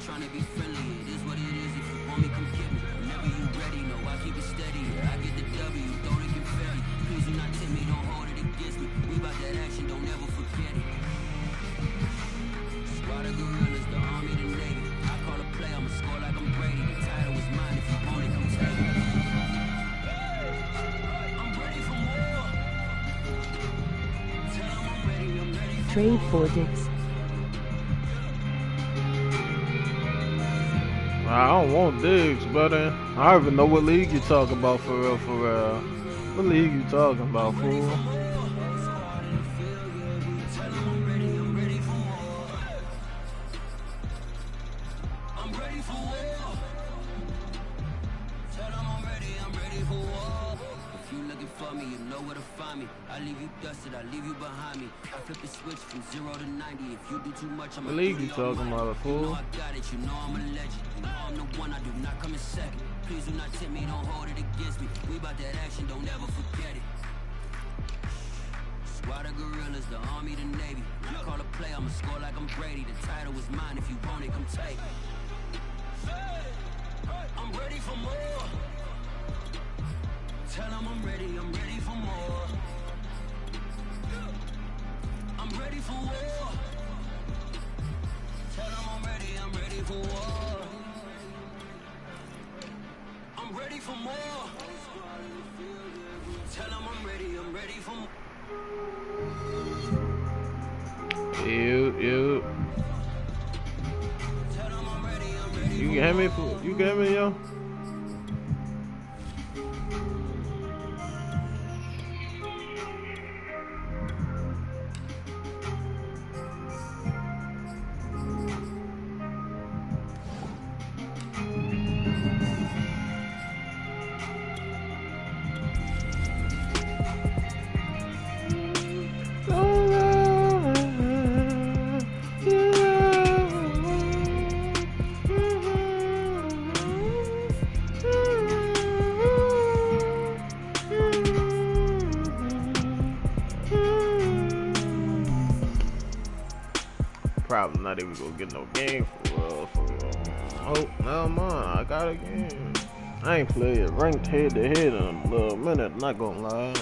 trying to be friendly. It is what it is. If you want me, come get me. Whenever you ready, no, I keep it steady. I get the W, throw the confetti. Please do not tip me, don't hold it against me. We bout that action, don't ever forget it. Squad of gorillas, the army, the navy. I call a play, I'ma score like I'm Brady. The title is mine, if you want it, come take it. I'm ready for war. Tell 'em I'm ready for Trade for Dix. I don't want Diggs, brother. I don't even know what league you talking about for real, for real. What league you talking about, fool? I leave you dusted, I leave you behind me. I flip the switch from 0 to 90. If you do too much, I'm What league you talking about, fool? You know I got it, you know I'm a legend. You know I'm the one, I do not come in second. Please do not tip me, don't hold it against me. We bout that action, don't ever forget it. Squad of gorillas, the army, the navy. I call a play, I'ma score like I'm Brady. The title is mine, if you want it, come take it. I'm ready for more. Tell 'em I'm ready for more. I'm ready for war. Tell 'em I'm ready for war. I'm ready for more. Tell 'em I'm ready for more. You. Tell 'em I'm ready You can hear me, fool? You can hear me, yo? Probably not even gonna get no game for real, Oh, never mind, I got a game. I ain't played it ranked head to head in a little minute, not gonna lie.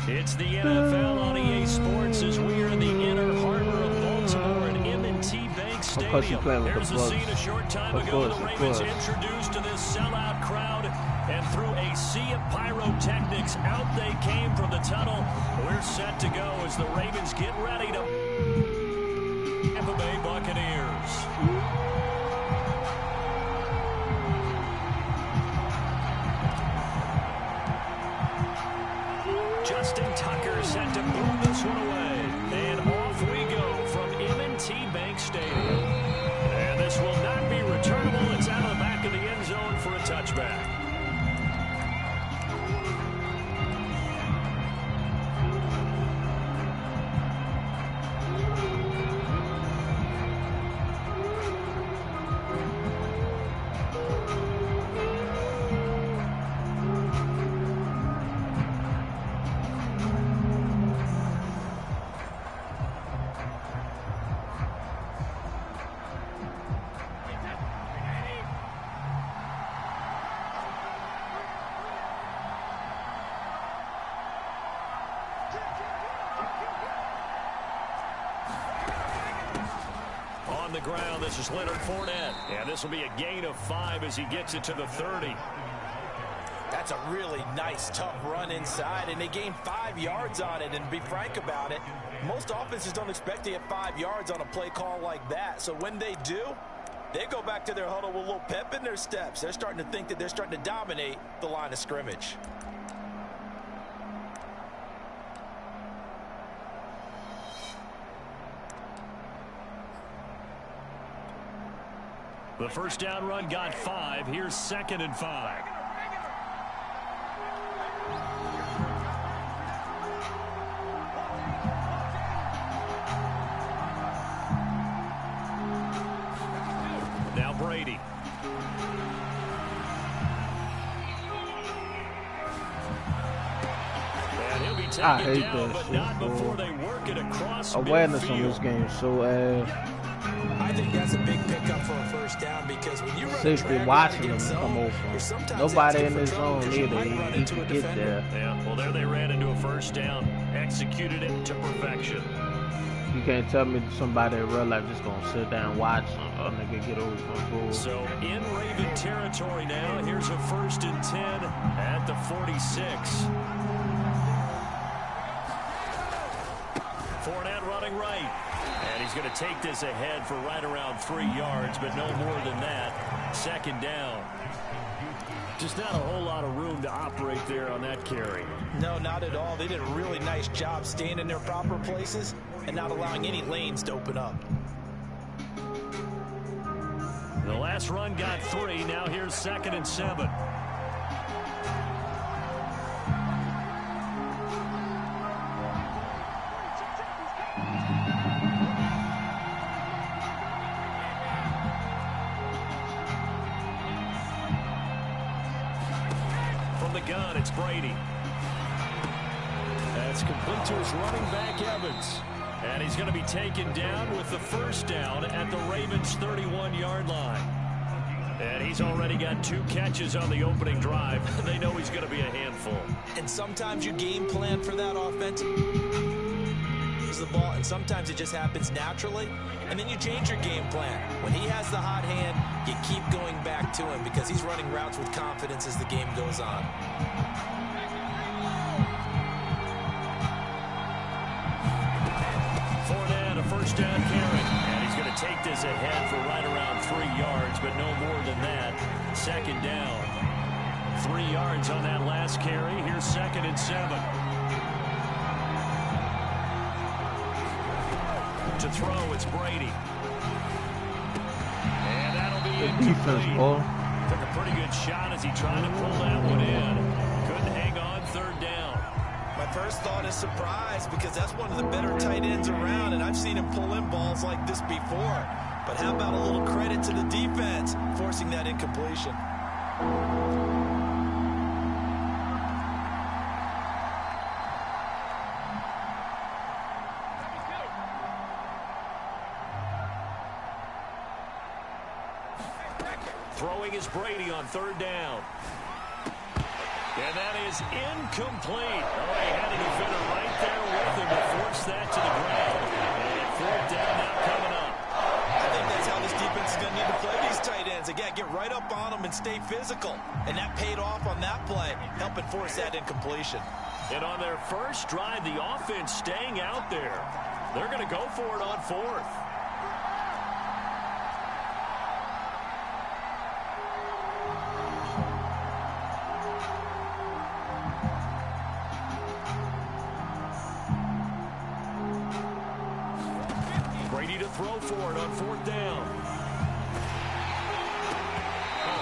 It's the NFL on EA Sports as we are in the inner harbor of Baltimore at M&T Bank Stadium. There's a scene a short time ago the Ravens introduced to this sellout crowd, and through a sea of pyrotechnics, out they came from the tunnel. We're set to go as the Ravens get ready to Tampa Bay Buccaneers. Justin Tucker set to boom this one away. And off we go from M&T Bank Stadium. And this will not be returnable. It's out of the back of the end zone for a touchback. On the ground, this is Leonard Fournette. And this will be a gain of 5 as he gets it to the 30. That's a really nice, tough run inside, and they gained 5 yards on it. And to be frank about it, most offenses don't expect to get 5 yards on a play call like that. So when they do, they go back to their huddle with a little pep in their steps. They're starting to think that they're starting to dominate the line of scrimmage. The first down run got 5. Here's 2nd and 5. Now Brady. And he'll be taken down, but not before they work it across awareness midfield. on this game so I think that's a big pickup for a first down because when you run a 60 drag watching route them come against over. zone, Nobody in this zone either. He can get there. Yeah, well, there they ran into a first down, executed it to perfection. You can't tell me somebody in real life just gonna sit down and watch a nigga get over. So in Raven territory now, here's a 1st and 10 at the 46. Fournette running right. And he's going to take this ahead for right around 3 yards, but no more than that. 2nd down. Just not a whole lot of room to operate there on that carry. No, not at all. They did a really nice job staying in their proper places and not allowing any lanes to open up. The last run got 3. Now here's 2nd and 7. From the gun, it's Brady. That's complete to his running back, Evans. And he's going to be taken down with the first down at the Ravens' 31-yard line. And he's already got 2 catches on the opening drive. They know he's going to be a handful. And sometimes you game plan for that offense. The ball, and sometimes it just happens naturally, and then you change your game plan. When he has the hot hand, you keep going back to him because he's running routes with confidence as the game goes on. Fournette, a first down carry, and he's going to take this ahead for right around 3 yards, but no more than that. 2nd down. 3 yards on that last carry. Here's 2nd and 7. To throw, it's Brady. And that'll be incomplete. Took a pretty good shot as he tried to pull that one in. Couldn't hang on 3rd down. My first thought is surprise because that's one of the better tight ends around, and I've seen him pull in balls like this before. But how about a little credit to the defense forcing that incompletion? Throwing is Brady on 3rd down. And that is incomplete. Oh, he had a defender right there with him to force that to the ground. And 4th down now coming up. I think that's how this defense is going to need to play these tight ends. Again, get right up on them and stay physical. And that paid off on that play, helping force that incompletion. And on their first drive, the offense staying out there. They're going to go for it on 4th. Brady to throw for it on 4th down.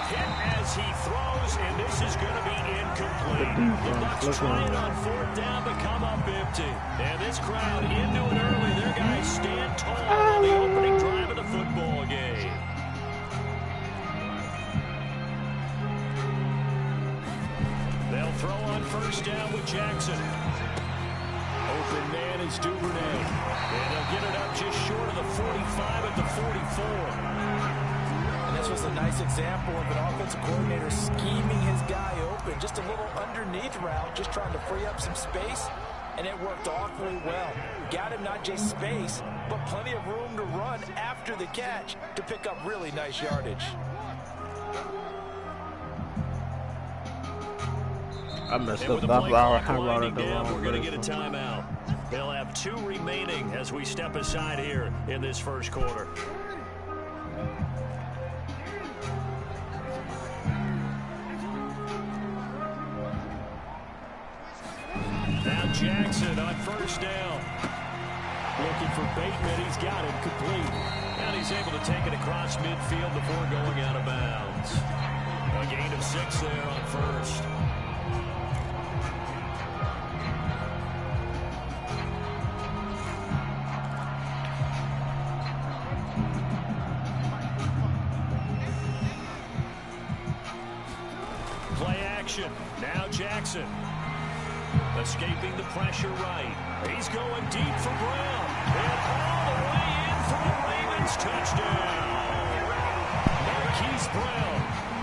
Hit as he throws, and this is going to be incomplete. The Bucs trying on 4th down, but come up empty. And this crowd into it early. Their guys stand tall on the opening drive of the football game. They'll throw on 1st down with Jackson. Open man is Duvernay. And they'll get it up just short of the 45 at the 44. And this was a nice example of an offensive coordinator scheming his guy open. Just a little underneath route, just trying to free up some space. And it worked awfully well. Got him not just space, but plenty of room to run after the catch to pick up really nice yardage. I messed And up. with the That's play why I clock wrote winding it the down, wrong we're going to way. get a timeout. They'll have 2 remaining as we step aside here in this first quarter. Now Jackson on 1st down. Looking for Bateman. He's got him complete. And he's able to take it across midfield before going out of bounds. A gain of 6 there on first. Play action. Now Jackson. Escaping the pressure right. He's going deep for Brown. And all the way in for the Ravens touchdown. Marquise Brown,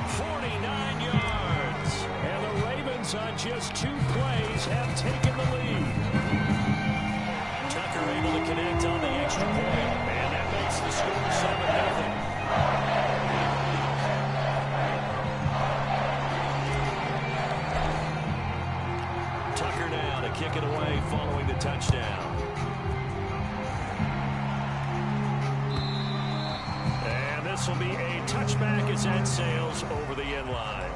49 yards. And the Ravens on just 2 plays have taken the lead. Tucker able to connect on the extra point. And that makes the score 7-0. Kick it away following the touchdown. And this will be a touchback as that sails over the end line.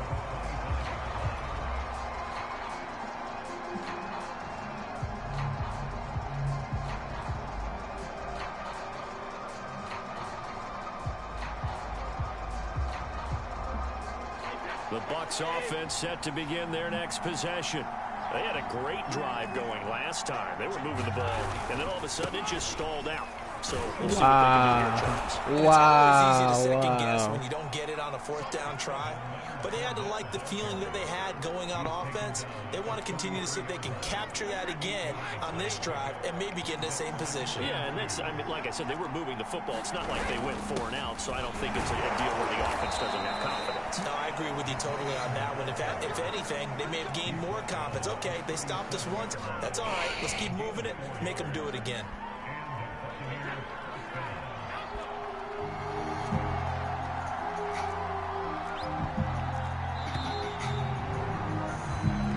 The Bucs offense set to begin their next possession. They had a great drive going last time. They were moving the ball, and then all of a sudden it just stalled out. So we'll see what they can do here, Charles. It's always easy to second guess when you don't get it on a 4th down try. But they had to like the feeling that they had going on offense. They want to continue to see if they can capture that again on this drive and maybe get in the same position. Yeah, and that's, I mean, like I said, they were moving the football. It's not like they went 4 and out, so I don't think it's a deal where the offense doesn't have confidence. No, I agree with you totally on that one. If anything, they may have gained more confidence. Okay, they stopped us once. That's all right. Let's keep moving it. Make them do it again.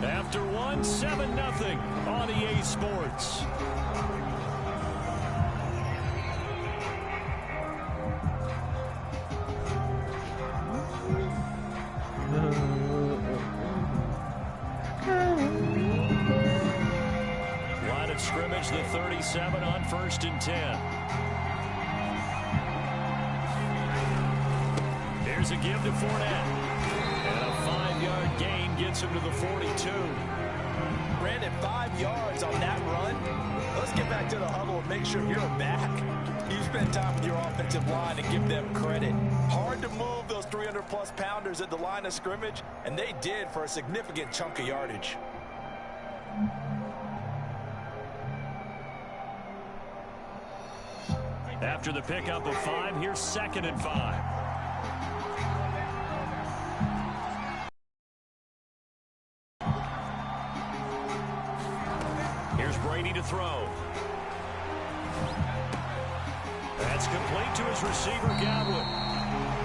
After 7-0 on EA Sports. Line of scrimmage, the 37 on 1st and 10. Here's a give to Fournette. And a 5-yard gain gets him to the 42. Brandon, 5 yards on that run. Let's get back to the huddle and make sure you're back. You spend time with your offensive line and give them credit. Hard to move those 300-plus pounders at the line of scrimmage, and they did for a significant chunk of yardage. After the pickup of 5, here's 2nd and 5. Here's Brady to throw. That's complete to his receiver, Godwin.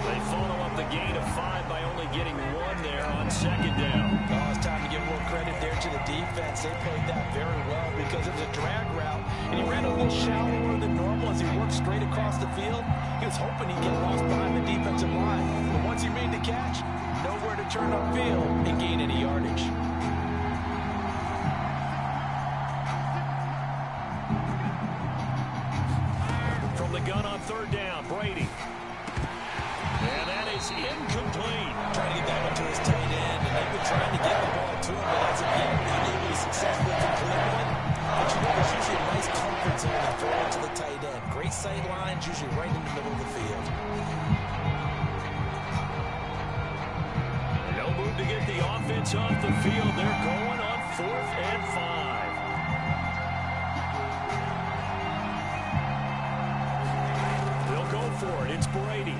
They follow up the gain of 5 by only getting 1 there on 2nd down. Oh, it's time to give more credit there to the defense. They played that very well because it was a drag route, and he ran a little shallower than normal as he worked straight across the field. He was hoping he'd get lost behind the defensive line, but once he made the catch, nowhere to turn upfield and gain any yardage. From the gun on 3rd down, Brady. And that is incomplete. Trying to get that one to his tight end, and they've been trying to get the ball to him, but as of yet, not able to successfully complete one. But you know, there's usually a nice comfort zone to throw it to the tight end. Great sight lines, usually right in the middle of the field. No move to get the offense off the field. They're going on 4th and 5. They'll go for it. It's Brady.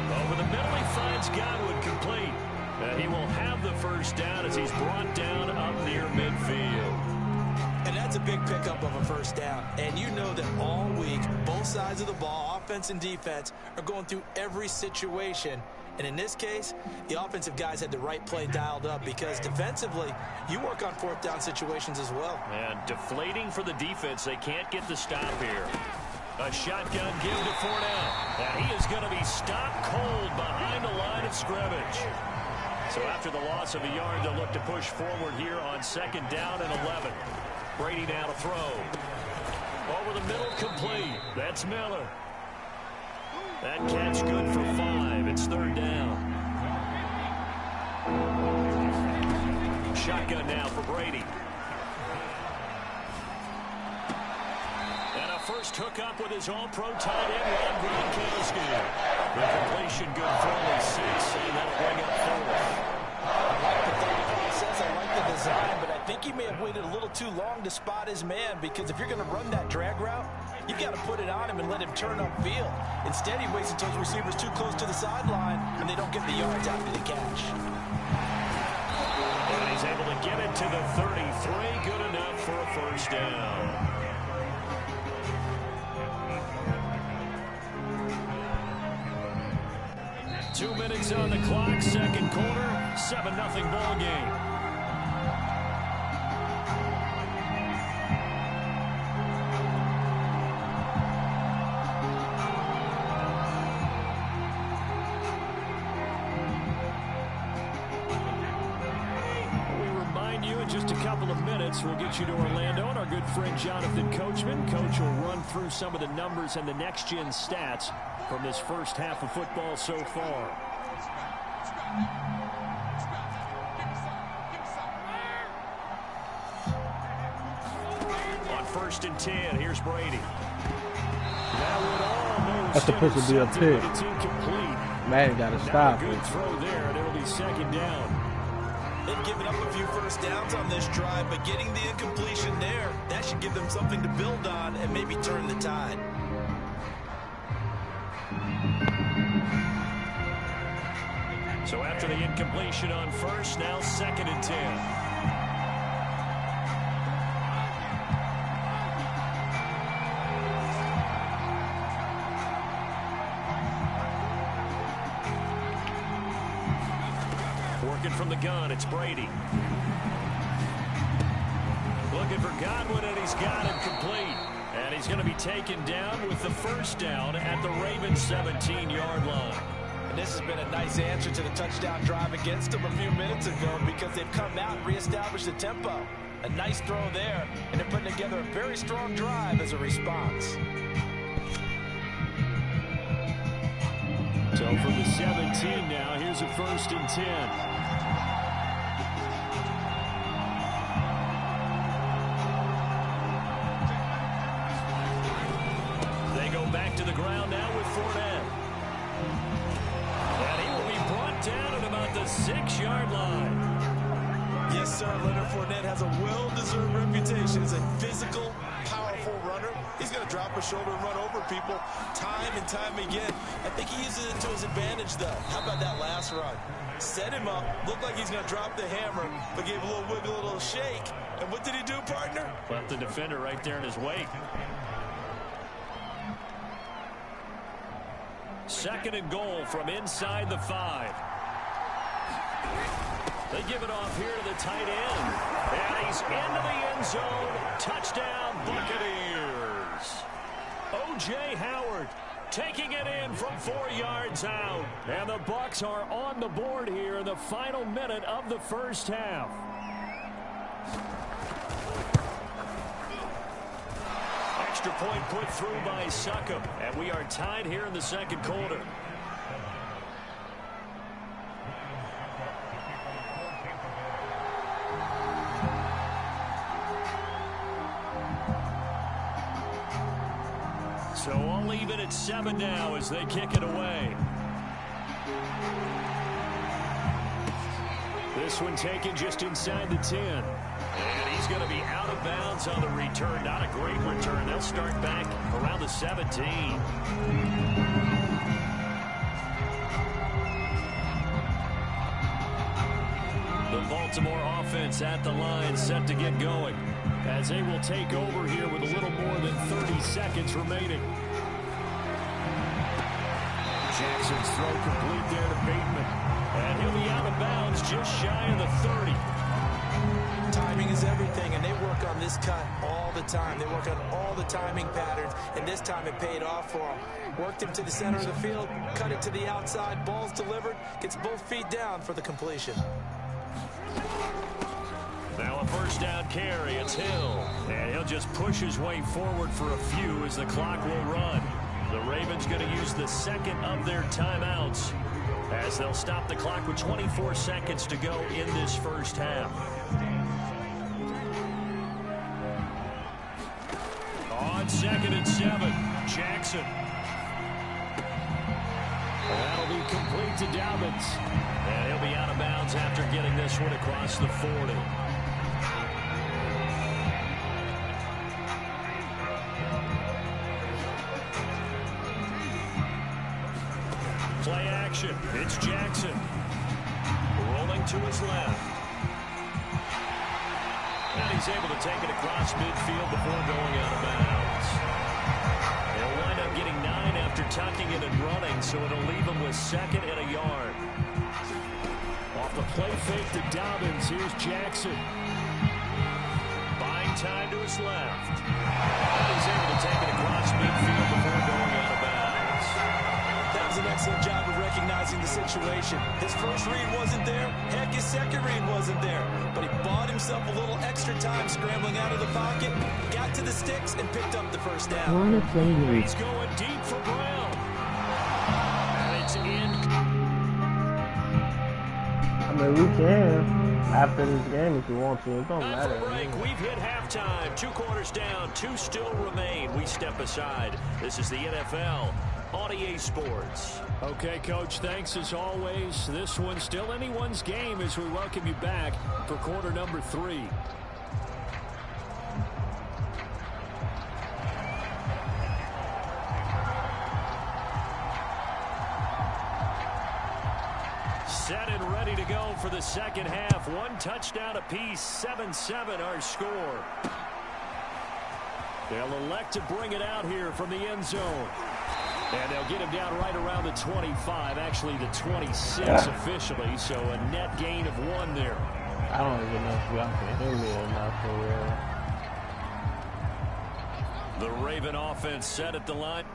Over the middle, he finds Godwin complete. He will have the 1st down as he's brought down up near midfield. And that's a big pickup of a 1st down. And you know that all week, both sides of the ball, offense and defense, are going through every situation. And in this case, the offensive guys had the right play dialed up because defensively, you work on 4th down situations as well. And deflating for the defense. They can't get the stop here. A shotgun give to Fournette. And he is going to be stopped cold behind the line of scrimmage. So after the loss of a yard, they'll look to push forward here on 2nd down and 11. Brady now to throw. Over the middle, complete. That's Miller. That catch good for 5. It's third down. Shotgun now for Brady. And a first hookup with his all-pro tight end, Rob Gronkowski. The completion good for only 6, and that'll bring up 4. I like the thought process. I like the design, but I think he may have waited a little too long to spot his man, because if you're going to run that drag route, you've got to put it on him and let him turn upfield. Instead, he waits until his receiver's too close to the sideline, and they don't get the yards after the catch. And he's able to get it to the 33. Good enough for a first down. Two minutes on the clock, second quarter, 7-0 ball game. Just a couple of minutes, we'll get you to Orlando and our good friend Jonathan Coachman. Coach will run through some of the numbers and the next-gen stats from this first half of football so far. On 1st and 10, here's Brady. That's supposed to be a pick. Man, got to stop it. Good throw there, and it'll be second down. They've given up a few first downs on this drive, but getting the incompletion there, that should give them something to build on and maybe turn the tide. So after the incompletion on first, now 2nd and 10. From the gun, it's Brady. Looking for Godwin, and he's got it complete. And he's going to be taken down with the first down at the Ravens' 17-yard line. And this has been a nice answer to the touchdown drive against them a few minutes ago, because they've come out and reestablished the tempo. A nice throw there, and they're putting together a very strong drive as a response. So from the 17 now, here's a 1st and 10. Back to the ground now with Fournette. And he will be brought down at about the 6-yard line. Yes, sir. Leonard Fournette has a well-deserved reputation as a physical, powerful runner. He's going to drop a shoulder and run over people time and time again. I think he uses it to his advantage, though. How about that last run? Set him up, looked like he's going to drop the hammer, but gave a little wiggle, a little shake. And what did he do, partner? Left the defender right there in his wake. 2nd and goal from inside the 5. They give it off here to the tight end. And he's into the end zone. Touchdown, Buccaneers. O.J. Howard taking it in from 4 yards out. And the Bucs are on the board here in the final minute of the first half. Extra point put through by Succop, and we are tied here in the second quarter. So all even at 7 now as they kick it away. This one taken just inside the 10. And he's going to be out of bounds on the return. Not a great return. They'll start back around the 17. The Baltimore offense at the line, set to get going, as they will take over here with a little more than 30 seconds remaining. Jackson's throw complete there to Bateman. And he'll be out of bounds just shy of the 30. Timing is everything, and they work on this cut all the time. They work on all the timing patterns, and this time it paid off for them. Worked him to the center of the field, cut it to the outside, ball's delivered, gets both feet down for the completion. Now a first down carry. It's Hill. And he'll just push his way forward for a few as the clock will run. The Ravens going to use the second of their timeouts as they'll stop the clock with 24 seconds to go in this first half. On 2nd and 7, Jackson. That'll be complete to Dobbins. And he'll be out of bounds after getting this one across the 40. Play action. It's Jackson. Rolling to his left. And he's able to take it across midfield before going out of bounds. They'll wind up getting 9 after tucking it and running, so it'll leave them with 2nd and a yard. Off the play fake to Dobbins, here's Jackson. Buying time to his left. And he's able to take it across midfield before going out of bounds. That was an excellent job of recognizing the situation. His first read wasn't there. Heck, his second read wasn't there. But he bought himself a little extra time scrambling out of the pocket, got to the sticks, and picked up the first down. Wanna play me? He's going deep for Brown. And it's in. I mean, we can after this game if you want to. It don't matter. Break. We've hit halftime. 2 quarters down. 2 still remain. We step aside. This is the NFL on EA Sports. Okay, Coach, thanks as always. This one's still anyone's game as we welcome you back for quarter number 3. Set and ready to go for the second half. 1 touchdown apiece, 7-7 our score. They'll elect to bring it out here from the end zone. And they'll get him down right around the 25, actually the 26 officially, so a net gain of 1 there. I don't even know if y'all can hear me or not for real. The Raven offense set at the line.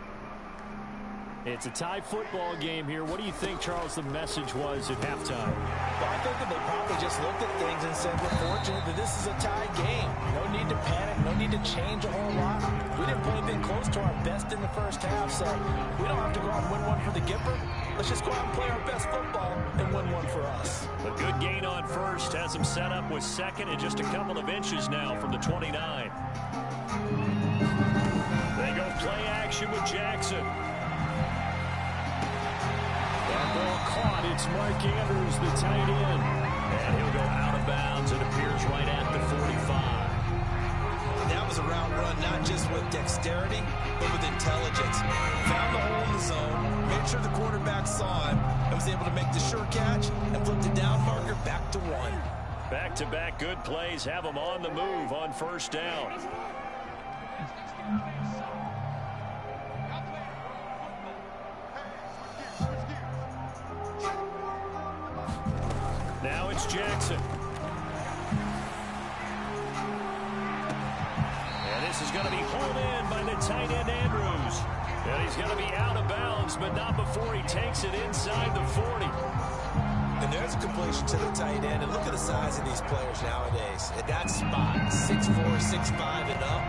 It's a tie football game here. What do you think, Charles, the message was at halftime? Well, I think that they probably just looked at things and said, we're fortunate that this is a tie game. No need to panic, no need to change a whole lot. We didn't play anything close to our best in the first half, so we don't have to go out and win one for the Gipper. Let's just go out and play our best football and win one for us. A good gain on first has them set up with 2nd and just a couple of inches now from the 29. They go play action with Jackson. That ball caught. It's Mark Andrews, the tight end. And he'll go out of bounds. It appears right at the 45. That was a route run, not just with dexterity, but with intelligence. Found the hole in the zone, made sure the quarterback saw him, and was able to make the sure catch and flip the down marker back to 1. Back-to-back good plays have them on the move on first down. Now it's Jackson. And this is going to be hauled in by the tight end Andrews. And he's going to be out of bounds, but not before he takes it inside the 40. And there's a completion to the tight end. And look at the size of these players nowadays. At that spot, 6'4", 6'5", and up.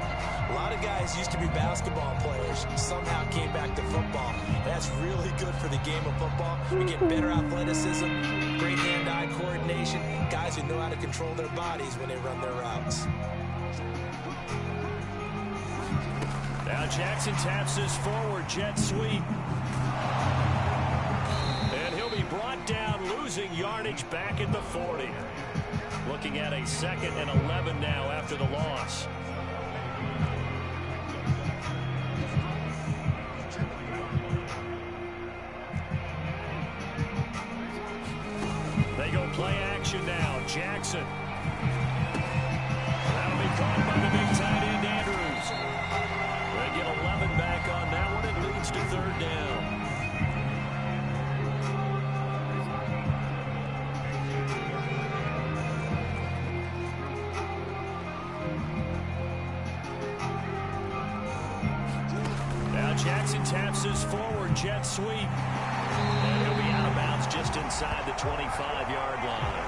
A lot of guys used to be basketball players, somehow came back to football. That's really good for the game of football. You get better athleticism, great hand-eye coordination, guys who know how to control their bodies when they run their routes. Now Jackson taps his forward jet sweep. And he'll be brought down, losing yardage back at the 40. Looking at a 2nd and 11 now after the loss. They go play action now. Jackson. That'll be caught by the big tight end Andrews. They get 11 back on that one. It leads to 3rd down. Now Jackson taps his forward jet sweep. And he'll be out of bounds just inside the 25-yard line.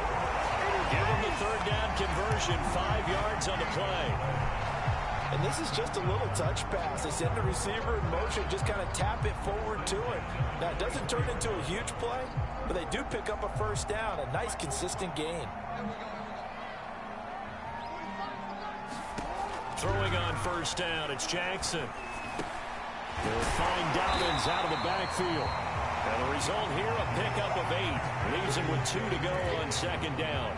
Give him the third down conversion, 5 yards on the play. And this is just a little touch pass. They send the receiver in motion, just kind of tap it forward to him. Now, it doesn't turn into a huge play, but they do pick up a first down, a nice, consistent gain. Throwing on first down, it's Jackson. They'll find Dobbins out of the backfield. And the result here, a pickup of 8. Leaves him with 2 to go on second down.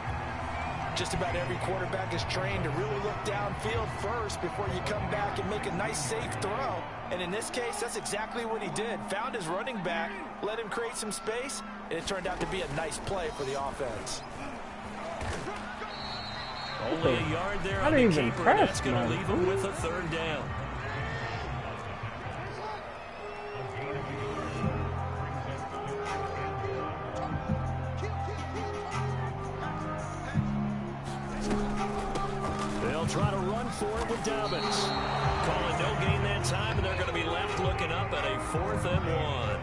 Just about every quarterback is trained to really look downfield first before you come back and make a nice, safe throw. And in this case, that's exactly what he did. Found his running back, let him create some space, and it turned out to be a nice play for the offense. Only a yard there on the keeper, and that's going to leave him with a third down. Try to run for it with Dobbins. Call it no gain that time, and they're going to be left looking up at a 4th and 1.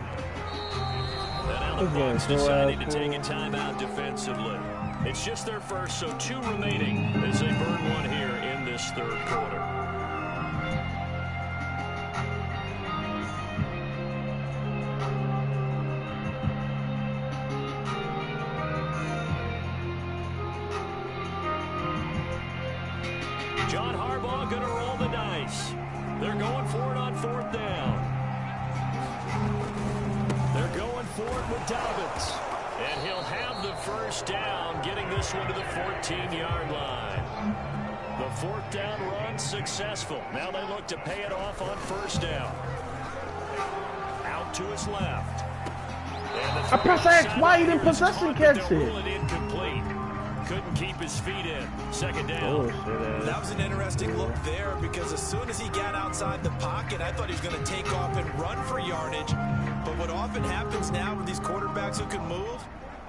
And now the Bucs deciding to take a timeout defensively. It's just their first, so 2 remaining as they burn 1 here in this third quarter. John Harbaugh going to roll the dice. They're going for it on 4th down. They're going for it with Dobbins. And he'll have the first down, getting this one to the 14-yard line. The 4th down run successful. Now they look to pay it off on first down. Out to his left. I press X. Why you didn't possession catch it? Incomplete. Couldn't keep his feet in. Second down. That was an interesting look there because as soon as he got outside the pocket, I thought he was going to take off and run for yardage. But what often happens now with these quarterbacks who can move,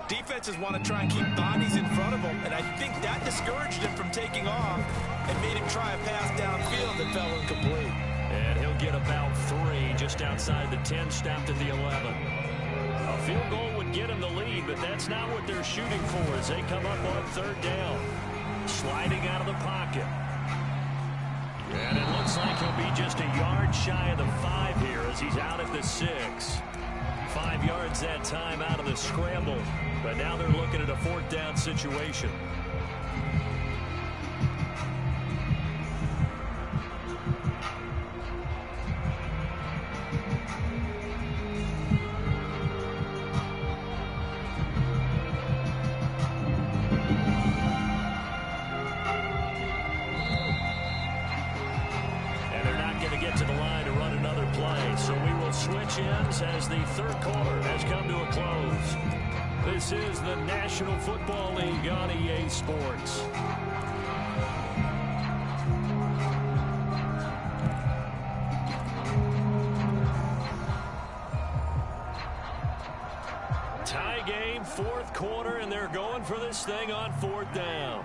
defenses want to try and keep bodies in front of them, and I think that discouraged him from taking off and made him try a pass downfield that fell incomplete. And he'll get about 3 just outside the 10, stopped at the 11. A field goal would get him the lead, but that's not what they're shooting for as they come up on 3rd down. Sliding out of the pocket. And it looks like he'll be just a yard shy of the 5 here as he's out at the 6. 5 yards that time out of the scramble, but now they're looking at a 4th down situation. Switch ends as the third quarter has come to a close. This is the National Football League on EA Sports. Tie game, 4th quarter, and they're going for this thing on 4th down.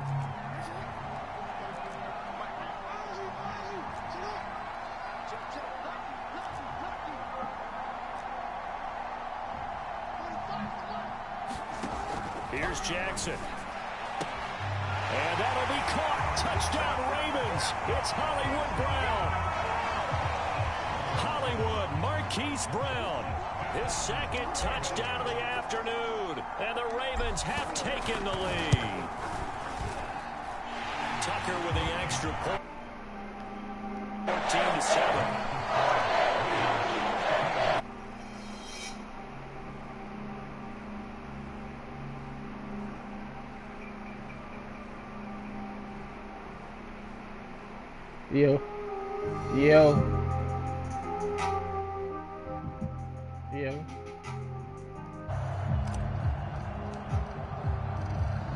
Here's Jackson. And that'll be caught. Touchdown Ravens. It's Hollywood Brown. Hollywood Marquise Brown. His 2nd touchdown of the afternoon. And the Ravens have taken the lead. Tucker with the extra point. 14-7. Yo.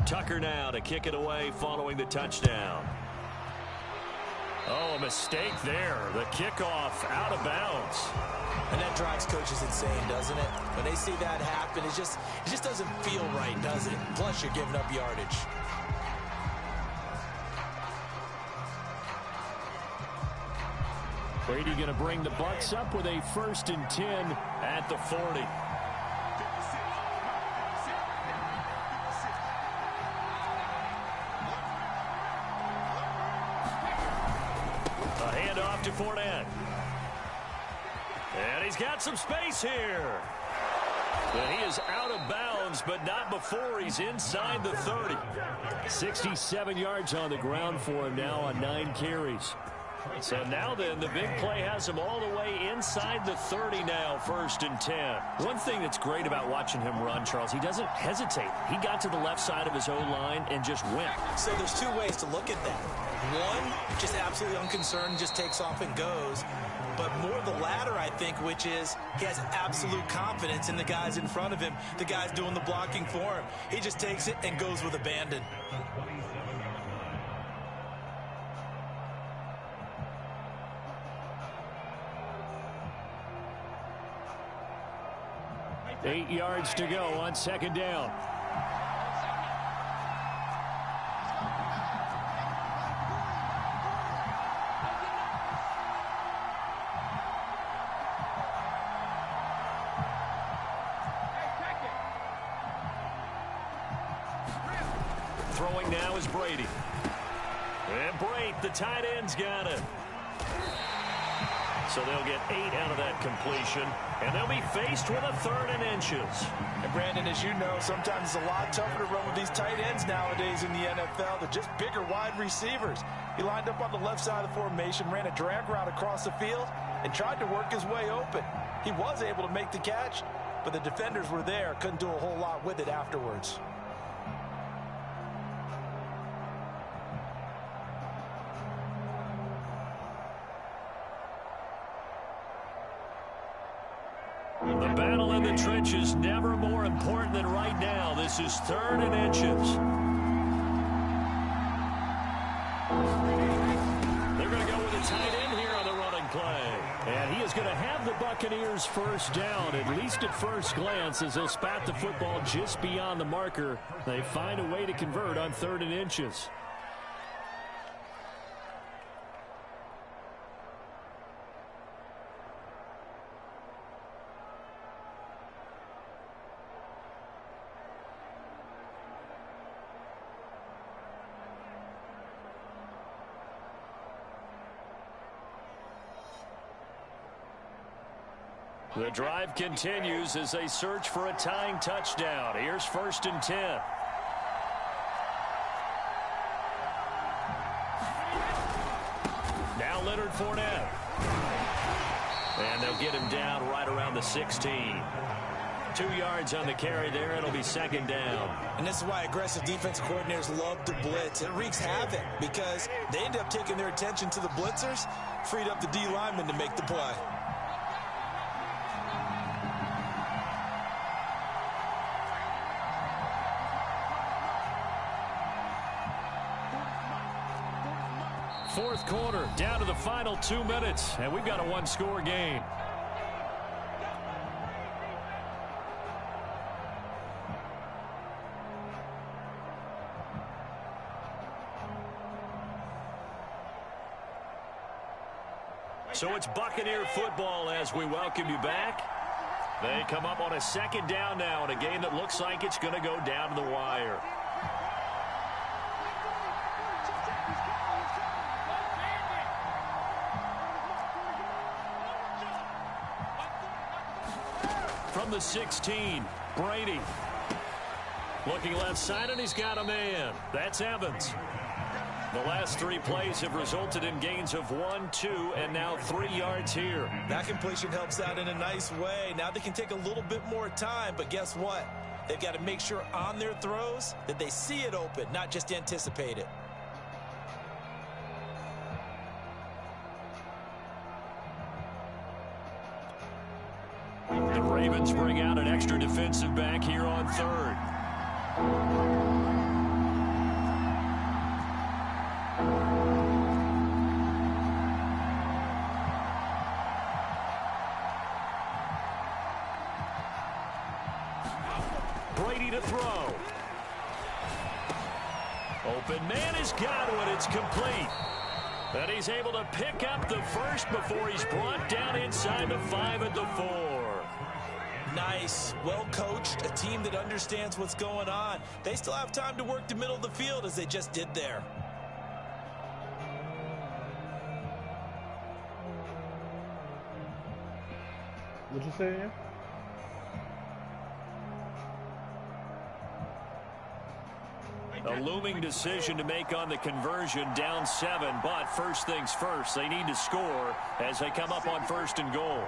Tucker now to kick it away following the touchdown. Oh, a mistake there. The kickoff out of bounds. And that drives coaches insane, doesn't it? When they see that happen, it just doesn't feel right, does it? Plus, you're giving up yardage. Brady going to bring the Bucs up with a 1st and 10 at the 40. Handoff to Fournette. And he's got some space here. And he is out of bounds, but not before he's inside the 30. 67 yards on the ground for him now on 9 carries. So now then, the big play has him all the way inside the 30 now, 1st and 10. One thing that's great about watching him run, Charles, he doesn't hesitate. He got to the left side of his O-line and just went. So there's 2 ways to look at that. One, just absolutely unconcerned, just takes off and goes. But more the latter, I think, which is he has absolute confidence in the guys in front of him, the guys doing the blocking for him. He just takes it and goes with abandon. Eight yards to go on 2nd down. Throwing now is Brady. And Brate, the tight end's got it. So they'll get 8 out of that completion, and they'll be faced with a 3rd and inches. And Brandon, as you know, sometimes it's a lot tougher to run with these tight ends nowadays in the NFL. They're just bigger wide receivers. He lined up on the left side of the formation, ran a drag route across the field, and tried to work his way open. He was able to make the catch, but the defenders were there, couldn't do a whole lot with it afterwards. The battle in the trenches never more important than right now. This is 3rd and inches. They're going to go with a tight end here on the running play. And he is going to have the Buccaneers 1st down, at least at first glance, as they'll spot the football just beyond the marker. They find a way to convert on 3rd and inches. The drive continues as they search for a tying touchdown. Here's 1st and 10. Now Leonard Fournette. And they'll get him down right around the 16. 2 yards on the carry there. It'll be 2nd down. And this is why aggressive defensive coordinators love to blitz. It wreaks havoc because they end up taking their attention to the blitzers, freed up the D lineman to make the play. Fourth quarter, down to the final 2 minutes, and we've got a 1-score game. So it's Buccaneer football as we welcome you back. They come up on a 2nd down now in a game that looks like it's going to go down to the wire. From the 16, Brady. Looking left side, and he's got a man. That's Evans. The last 3 plays have resulted in gains of 1, 2, and now 3 yards here. That completion helps out in a nice way. Now they can take a little bit more time, but guess what? They've got to make sure on their throws that they see it open, not just anticipate it. The Ravens bring out an extra defensive back here on 3rd. Brady to throw. Open man has got it. It's complete. And he's able to pick up the first before he's brought down inside the 5 at the 4. Nice, well coached, a team that understands what's going on. They still have time to work the middle of the field as they just did there. What you say? Yeah? A looming decision to make on the conversion, down 7, but first things first, they need to score as they come up on 1st and goal.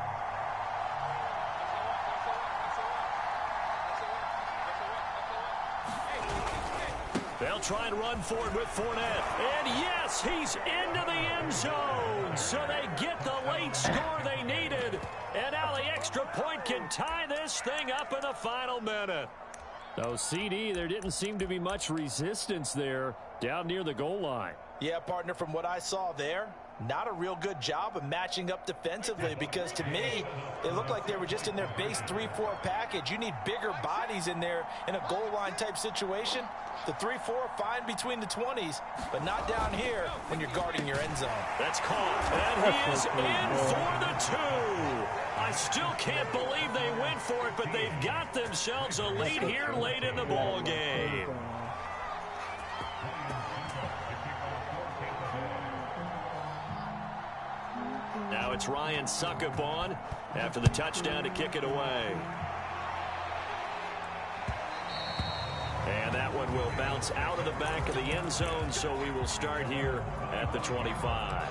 They'll try and run for it with Fournette. And yes, he's into the end zone. So they get the late score they needed. And now the extra point can tie this thing up in the final minute. Oh, CD, there didn't seem to be much resistance there down near the goal line. Yeah, partner, from what I saw there, not a real good job of matching up defensively because to me, it looked like they were just in their base 3-4 package. You need bigger bodies in there in a goal line type situation. The 3-4 fine between the 20s, but not down here when you're guarding your end zone. That's caught, and he is in for the 2. I still can't believe they went for it, but they've got themselves a lead here late in the ball game. Now it's Ryan Suckup on after the touchdown to kick it away. And that one will bounce out of the back of the end zone, so we will start here at the 25.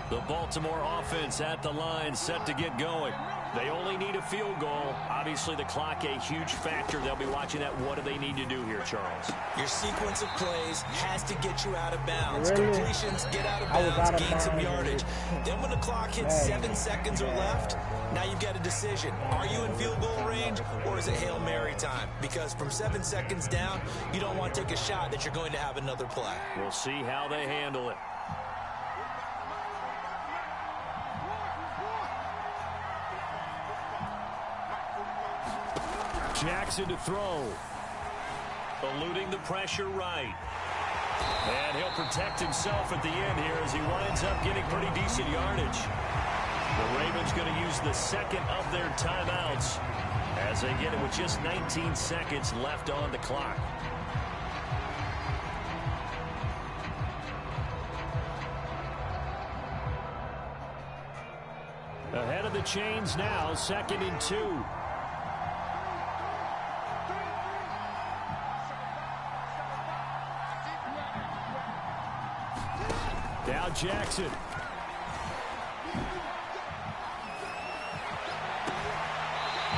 The Baltimore offense at the line, set to get going. They only need a field goal. Obviously, the clock a huge factor. They'll be watching that. What do they need to do here, Charles? Your sequence of plays has to get you out of bounds. Completions, get out of bounds, gain some yardage. Then when the clock hits 7 seconds or left, now you've got a decision. Are you in field goal range or is it Hail Mary time? Because from 7 seconds down, you don't want to take a shot that you're going to have another play. We'll see how they handle it. Jackson to throw. Eluding the pressure right. And he'll protect himself at the end here as he winds up getting pretty decent yardage. The Ravens going to use the second of their timeouts as they get it with just 19 seconds left on the clock. Ahead of the chains now, 2nd and 2. Now Jackson.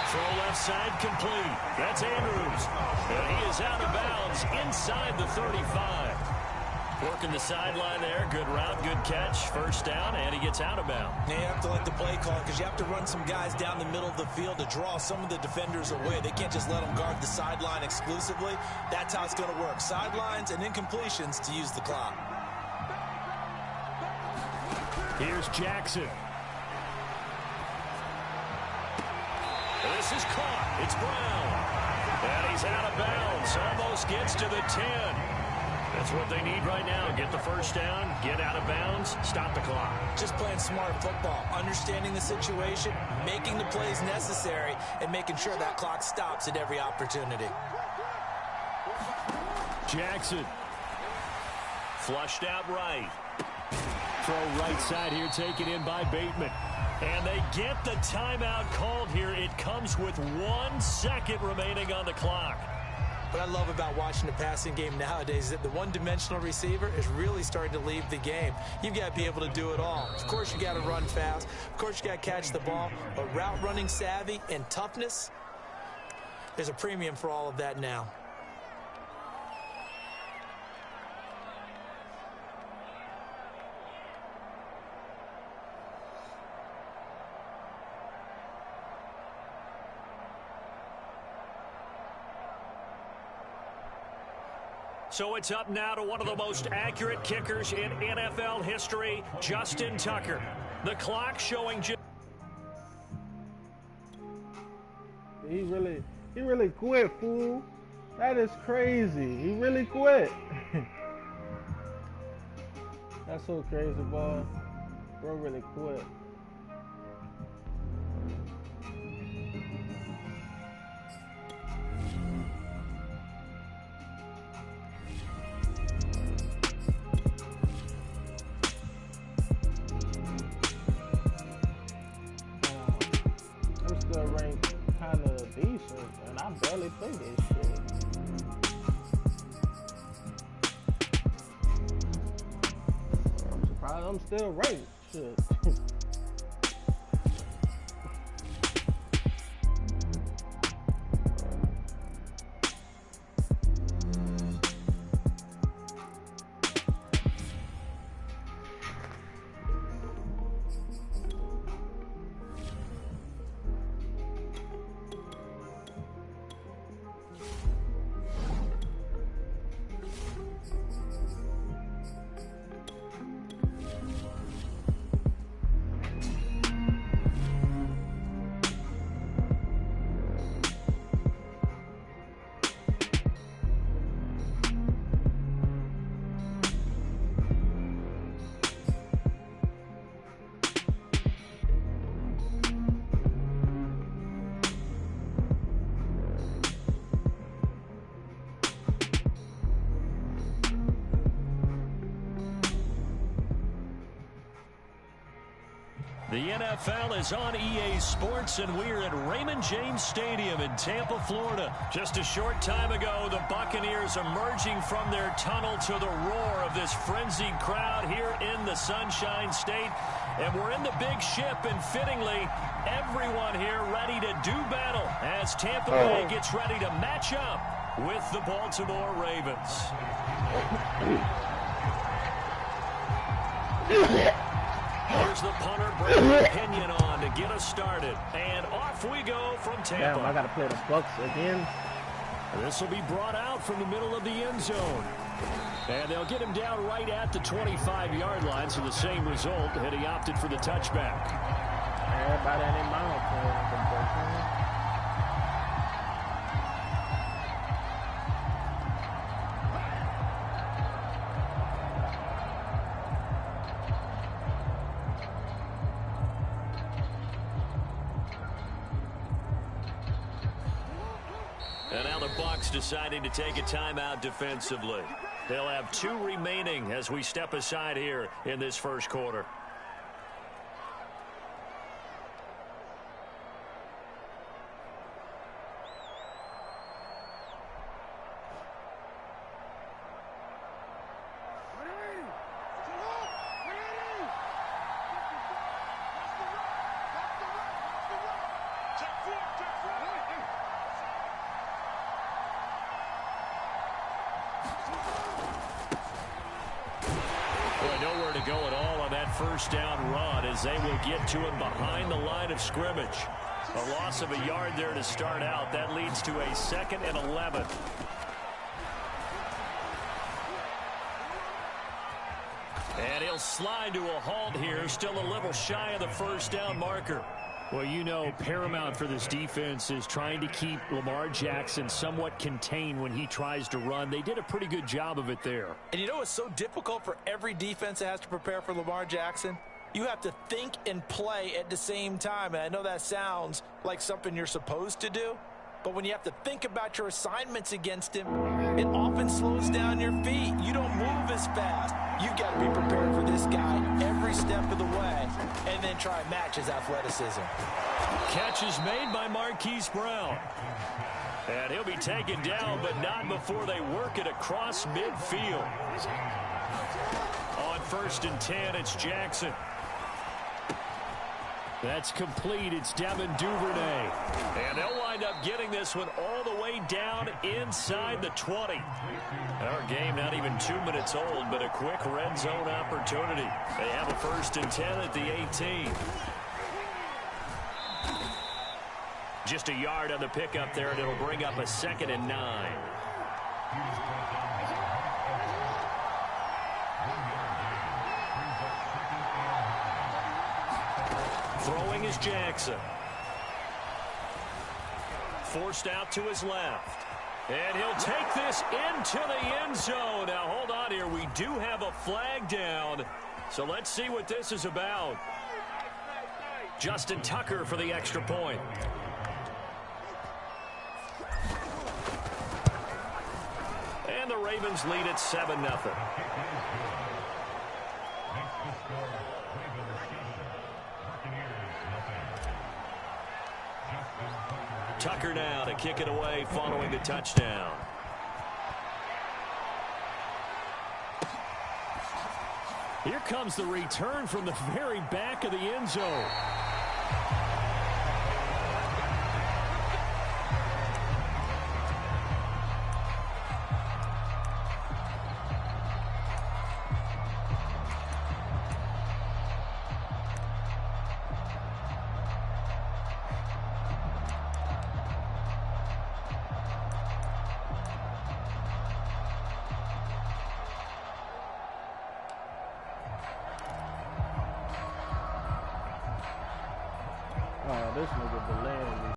Throw left side complete. That's Andrews. And he is out of bounds inside the 35. Working the sideline there. Good route, good catch. First down, and he gets out of bounds. You have to like the play call because you have to run some guys down the middle of the field to draw some of the defenders away. They can't just let them guard the sideline exclusively. That's how it's going to work. Sidelines and incompletions to use the clock. Here's Jackson. This is caught. It's Brown. And he's out of bounds. Almost gets to the 10. That's what they need right now. Get the first down, get out of bounds, stop the clock. Just playing smart football, understanding the situation, making the plays necessary, and making sure that clock stops at every opportunity. Jackson. Flushed out right. Throw right side here, taken in by Bateman. And they get the timeout called here. It comes with 1 second remaining on the clock. What I love about watching the passing game nowadays is that the one-dimensional receiver is really starting to leave the game. You've got to be able to do it all. Of course, you got to run fast. Of course, you got to catch the ball. But route running savvy and toughness, there's a premium for all of that now. So it's up now to one of the most accurate kickers in NFL history, Justin Tucker. The clock showing He really quit, fool. That is crazy. He really quit. That's so crazy, boy. Bro really quit. shit, man. I barely play this shit. I'm surprised I'm still ranked. Shit. The NFL is on EA Sports, and we're at Raymond James Stadium in Tampa, Florida. Just a short time ago, the Buccaneers emerging from their tunnel to the roar of this frenzied crowd here in the Sunshine State. And we're in the big ship, and fittingly, everyone here ready to do battle as Tampa Bay gets ready to match up with the Baltimore Ravens. Here's the punter, Brandon Pinion on to get us started. And off we go from Tampa. Damn, I got to play the Bucs again. This will be brought out from the middle of the end zone. And they'll get him down right at the 25-yard line, so the same result, and he opted for the touchback. Everybody in their mouth. And now the Bucs deciding to take a timeout defensively. They'll have 2 remaining as we step aside here in this first quarter. Nowhere to go at all on that first down run as they will get to him behind the line of scrimmage. A loss of a yard there to start out. That leads to a 2nd and 11. And he'll slide to a halt here, still a little shy of the first down marker. Well, you know, paramount for this defense is trying to keep Lamar Jackson somewhat contained when he tries to run. They did a pretty good job of it there. And you know it's so difficult for every defense that has to prepare for Lamar Jackson? You have to think and play at the same time. And I know that sounds like something you're supposed to do, but when you have to think about your assignments against him, it often slows down your feet. You don't move as fast. You've got to be prepared for this guy every step of the way and then try and match his athleticism. Catch is made by Marquise Brown. And he'll be taken down, but not before they work it across midfield. On 1st and 10, it's Jackson. That's complete. It's Devin Duvernay. And they'll wind up getting this one all the way down inside the 20. Our game not even 2 minutes old, but a quick red zone opportunity. They have a 1st and 10 at the 18. Just a yard on the pickup there, and it'll bring up a 2nd and 9. Throwing is Jackson. Forced out to his left. And he'll take this into the end zone. Now, hold on here. We do have a flag down. So let's see what this is about. Justin Tucker for the extra point. And the Ravens lead at 7-0. Tucker now to kick it away following the touchdown. Here comes the return from the very back of the end zone. This nigga delaying me.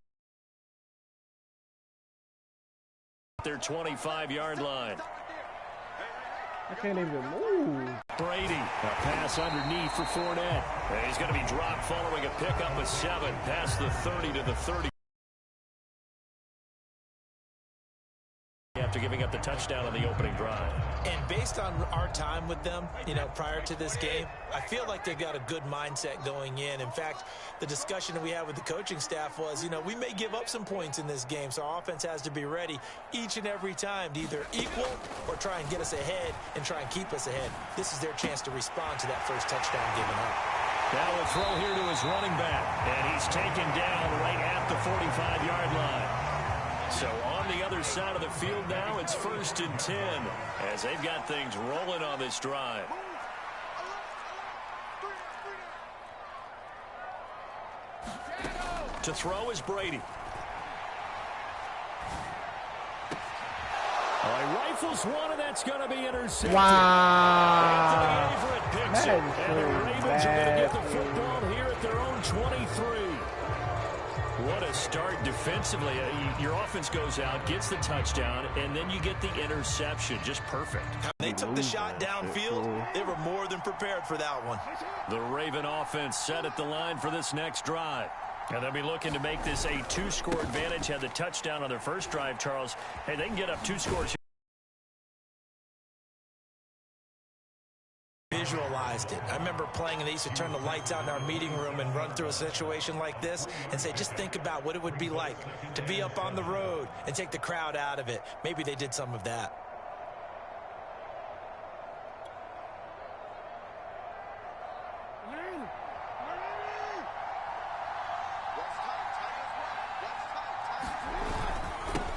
Their 25-yard line. I can't even move. Brady, a pass underneath for Fournette. And he's going to be dropped following a pickup of 7 past the 30 to the 30. After giving up the touchdown on the opening drive. And based on our time with them, prior to this game, I feel like they've got a good mindset going in. In fact, the discussion that we had with the coaching staff was, we may give up some points in this game, so our offense has to be ready each and every time to either equal or try and get us ahead and try and keep us ahead. This is their chance to respond to that first touchdown given up. Now a throw here to his running back, and he's taken down right at the 45-yard line. So on the other side of the field now, it's 1st and 10 as they've got things rolling on this drive. To throw is Brady. All right, rifles one, and that's going to be intercepted. Wow. Anthony Averett picks it, and the Ravens are going to get the football here at their own 23. What a start defensively. Your offense goes out, gets the touchdown, and then you get the interception. Just perfect. They took the shot downfield. They were more than prepared for that one. The Raven offense set at the line for this next drive. And they'll be looking to make this a 2-score advantage. Had the touchdown on their first drive, Charles. Hey, they can get up 2 scores. Visualized it. I remember playing, and they used to turn the lights out in our meeting room and run through a situation like this and say, just think about what it would be like to be up on the road and take the crowd out of it. Maybe they did some of that.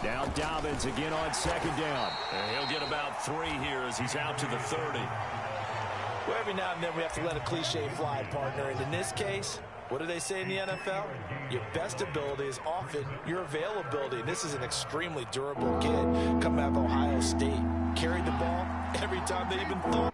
Now Dobbins again on 2nd down. And he'll get about 3 here as he's out to the 30. Well, every now and then we have to let a cliche fly, partner. And in this case, what do they say in the NFL? Your best ability is often your availability. And this is an extremely durable kid coming out of Ohio State. Carried the ball every time they even thought.